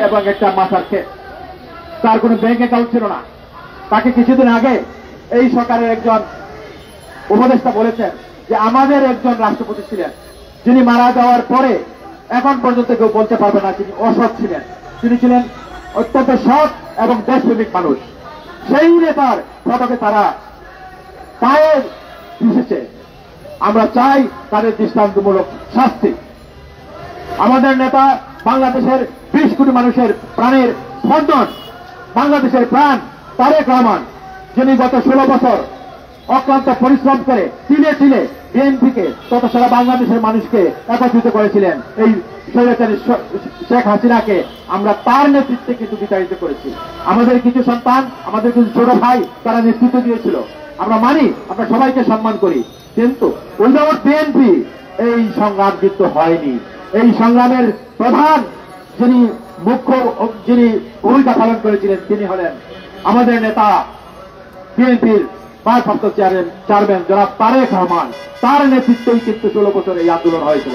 এবং একটা মাথার ক্ষেত। তার কোনো ব্যাংক অ্যাকাউন্ট ছিল না। তাকে কিছুদিন আগে এই সরকারের একজন উপদেষ্টা বলেছেন যে আমাদের একজন রাষ্ট্রপতি ছিলেন, যিনি মারা যাওয়ার পরে এখন পর্যন্ত কেউ বলতে পারবে না তিনি অসৎ ছিলেন। তিনি ছিলেন অত্যন্ত সৎ এবং দেশপ্রেমিক মানুষ। সেই নেতার ফটোকে তারা পায়ে মিশেছে। আমরা চাই তাদের দৃষ্টান্তমূলক শাস্তি। আমাদের নেতা বাংলাদেশের 20 কোটি মানুষের প্রাণের স্পন্দন, বাংলাদেশের প্রাণ তারেক রহমান, যিনি গত 16 বছর অক্লান্ত পরিশ্রম করে তিলে তিলে বিএনপিকে তথা সারা বাংলাদেশের মানুষকে একত্রিত করেছিলেন। এই স্বৈরাচারী শেখ হাসিনাকে আমরা তার নেতৃত্বে কিন্তু বিতাড়িত করেছি। আমাদের কিছু সন্তান, আমাদের কিছু ছোট ভাই তারা নেতৃত্ব দিয়েছিল। আমরা মানি, আমরা সবাইকে সম্মান করি, কিন্তু উইদাউট বিএনপি এই সংগ্রাম যুক্ত হয়নি। এই সংগ্রামের প্রধান যিনি ভূমিকা পালন করেছিলেন তিনি হলেন আমাদের নেতা বিএনপির ভারপ্রাপ্ত চেয়ারম্যান জনাব তারেক রহমান। তার নেতৃত্বেই কিন্তু 16 বছর এই আন্দোলন হয়েছিল।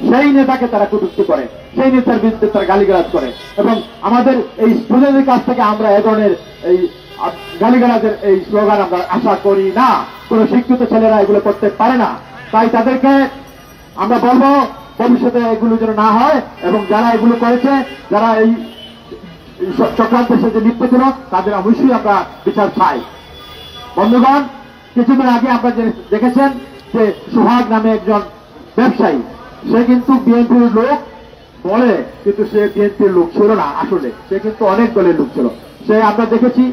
সেই নেতাকে তারা কটূক্তি করে, সেই নেতার বিরুদ্ধে তারা গালিগালাজ করে, এবং আমাদের এই স্টুডেন্টের কাছ থেকে আমরা এ ধরনের এই গালিগালাজের এই স্লোগান আমরা আশা করি না। কোন শিক্ষিত ছেলেরা এগুলো করতে পারে না। তাই তাদেরকে আমরা বলবো ভবিষ্যতে এগুলো যেন না হয়, এবং যারা এগুলো করেছে, যারা এই চক্রান্তের সাথে লিপ্ত ছিল, তাদের অবশ্যই আমরা বিচার চাই। বন্ধুগণ, কিছুদিন আগে আপনারা দেখেছেন যে সোহাগ নামে একজন ব্যবসায়ী, সে কিন্তু বিএনপির লোক বলে, কিন্তু সে বিএনপির লোক ছিল না। আসলে সে কিন্তু অনেক দলের লোক ছিল। সে আমরা দেখেছি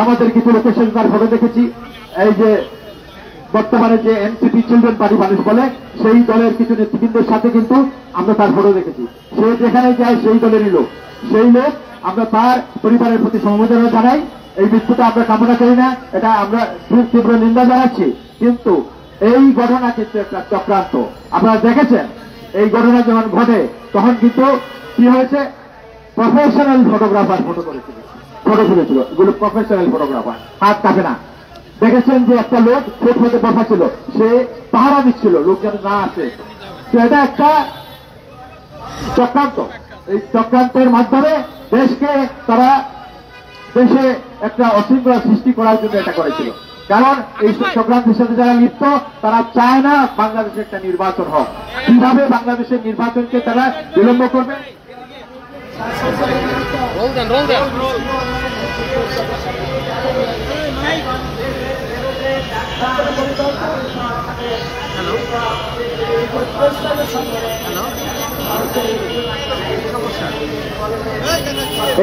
আমাদের কিছু লোকের সঙ্গে তার ফটো দেখেছি। এই যে বর্তমানে যে এনসিপি চিলড্রেন পার্টি মানুষ বলে, সেই দলের কিছু নেতৃবৃন্দের সাথে কিন্তু আমরা তার ফটো দেখেছি। সে যেখানে যায় সেই দলেরই লোক। সেই লোক, আমরা তার পরিবারের প্রতি সমবেদনা জানাই। এই মৃত্যুটা আমরা কামনা করি না, এটা আমরা তীব্র নিন্দা জানাচ্ছি। কিন্তু এই ঘটনা কিন্তু একটা চক্রান্ত। আপনারা দেখেছেন এই ঘটনা যখন ঘটে তখন কিন্তু কি হয়েছে, প্রফেশনাল ফটোগ্রাফার ফটো তুলেছিল। এগুলো প্রফেশনাল ফটোগ্রাফার, হাত কাঁপে না। দেখেছেন যে একটা লোক ফুটপাতে বসা ছিল, সে পাহারা দিচ্ছিল লোক যেন না আসে। তো এটা একটা চক্রান্ত। এই চক্রান্তের মাধ্যমে দেশে একটা অশৃঙ্খলা সৃষ্টি করার জন্য এটা করেছিল। কারণ এই চক্রান্তের সাথে যারা লিপ্ত, তারা চায় না বাংলাদেশে একটা নির্বাচন হোক। কিভাবে বাংলাদেশের নির্বাচনকে তারা বিলম্ব করবে?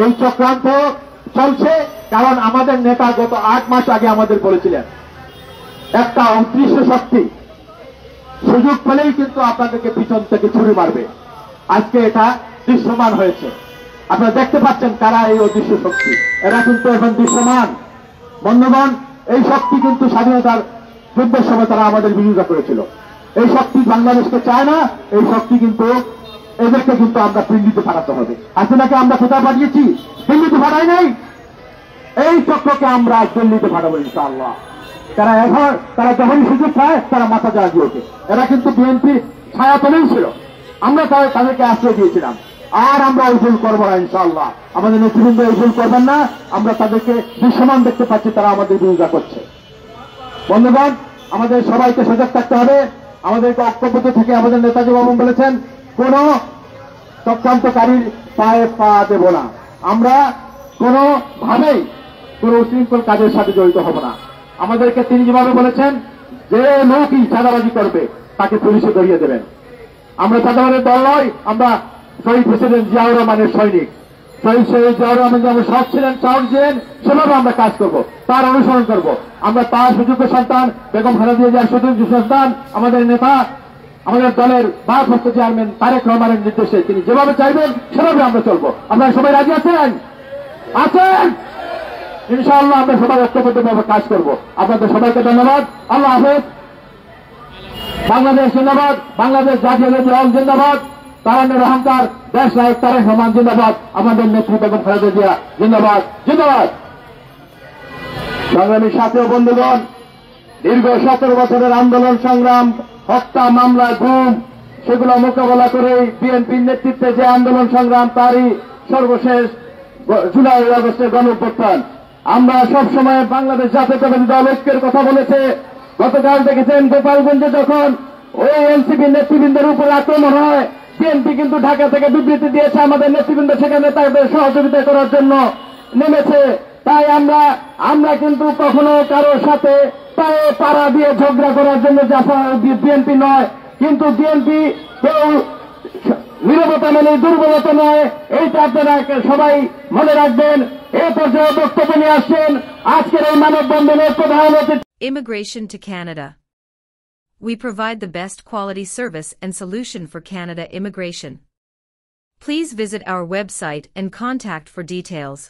এই চক্রান্ত চলছে কারণ আমাদের নেতা গত 8 মাস আগে আমাদের বলেছিলেন একটা অদৃশ্য শক্তি সুযোগ পেলেই কিন্তু আপনাদেরকে পিছন থেকে ছুরি মারবে। আজকে এটা দৃশ্যমান হয়েছে। আপনারা দেখতে পাচ্ছেন কারা এই অদৃশ্য শক্তি। এরা কিন্তু এখন দৃশ্যমান। বন্ধুগণ, এই শক্তি কিন্তু স্বাধীনতার যুদ্ধের সময় তারা আমাদের বিরোধিতা করেছিল। এই শক্তি বাংলাদেশকে চায় না। এই শক্তি কিন্তু এদেরকে কিন্তু আমরা দিল্লিতে পাঠাতে হবে। হাসিনাকে আমরা কোথায় পাঠিয়েছি? দিল্লিতে পাঠাই নাই। এই চক্রকে আমরা দিল্লিতে পাঠাবো ইনশাআল্লাহ। তারা যখনই সুযোগ পায় তারা মাথা জাগিয়ে ওঠে। এরা কিন্তু বিএনপি ছায়াতলেই ছিল। আমরা তাদেরকে আশ্রয় দিয়েছিলাম। আর আমরা ওই ভুল করবো না ইনশাআল্লাহ। আমাদের নেতৃবৃন্দ এই ভুল করবেন না। আমরা তাদেরকে দৃশ্যমান দেখতে পাচ্ছি তারা আমাদের বিরোধিতা করছে। বন্ধুগণ, আমাদের সবাইকে সজাগ থাকতে হবে। আমাদেরকে ঐক্যবদ্ধ থেকে আমাদের নেতাজি বাবু বলেছেন কোন চক্রান্তকারীর পায়ে পা দেব না। আমরা কোনোভাবেই কোন উশৃঙ্খল কাজের সাথে জড়িত হব না। আমাদেরকে তিনি যেভাবে বলেছেন যে লোকই চাঁদাবাজি করবে তাকে পুলিশে ধরিয়ে দেবেন। আমরা চাঁদাবাজের দল নয়, আমরা শহীদ প্রেসিডেন্ট জিয়াউর রহমানের সৈনিক। শহীদ জিয়াউর রহমান যেমন সৎ ছিলেন, সাহস ছিলেন, সেভাবে আমরা কাজ করব, তার অনুসরণ করব। আমরা তার সুযোগ্য সন্তান বেগম খালেদা জিয়ার সুযোগ্য সন্তান, আমাদের নেতা, আমাদের দলের ভারপ্রাপ্ত চেয়ারম্যান তারেক রহমানের নির্দেশে তিনি যেভাবে চাইবেন সেভাবে আমরা চলবো। আপনারা সবাই রাজি আছেন? ইনশাআল্লাহ আমরা সবাই ঐক্যবদ্ধভাবে কাজ করব। আপনাদের সবাইকে ধন্যবাদ। আল্লাহ হাফেজ। বাংলাদেশ জিন্দাবাদ। বাংলাদেশ জাতীয়তাবাদী দল জিন্দাবাদ। তারান্নের অহংকার দেশ নায়ক তারেক রহমান জিন্দাবাদ। আমাদের নেত্রী বেগম খালেদা জিয়া জিন্দাবাদ। জিন্দাবাদ। সংগ্রামী সাথী ও বন্ধুগণ, দীর্ঘ 17 বছরের আন্দোলন সংগ্রাম, হত্যা, মামলা, গুম, সেগুলো মোকাবেলা করে বিএনপির নেতৃত্বে যে আন্দোলন সংগ্রাম, তারই সর্বশেষ জুলাই আগস্টের গণঅভ্যুত্থান। আমরা সবসময় বাংলাদেশ জাতীয়তাবাদী দল ঐক্যের কথা বলেছে। গতকাল দেখেছেন গোপালগঞ্জে যখন ওই এনসিপি নেতৃবৃন্দের উপর আক্রমণ হয়, বিএনপি কিন্তু ঢাকা থেকে বিবৃতি দিয়েছে আমাদের নেতৃবৃন্দ সেখানে তাদের সহযোগিতা করার জন্য নেমেছে। তাই আমরা কিন্তু কখনো কারোর সাথে পায়ে পাড়া দিয়ে ঝগড়া করার জন্য বিএনপি নয়, কিন্তু বিএনপি কেউ নীরবতা মানে দুর্বলতা নয়, এইটা আপনারা সবাই মনে রাখবেন। এই পর্যায়ে বক্তব্য নিয়ে আসছেন আজকের এই মানববন্ধনের প্রধান অতিথি। Immigration to Canada. We provide the best quality service and solution for Canada immigration. Please visit our website and contact for details.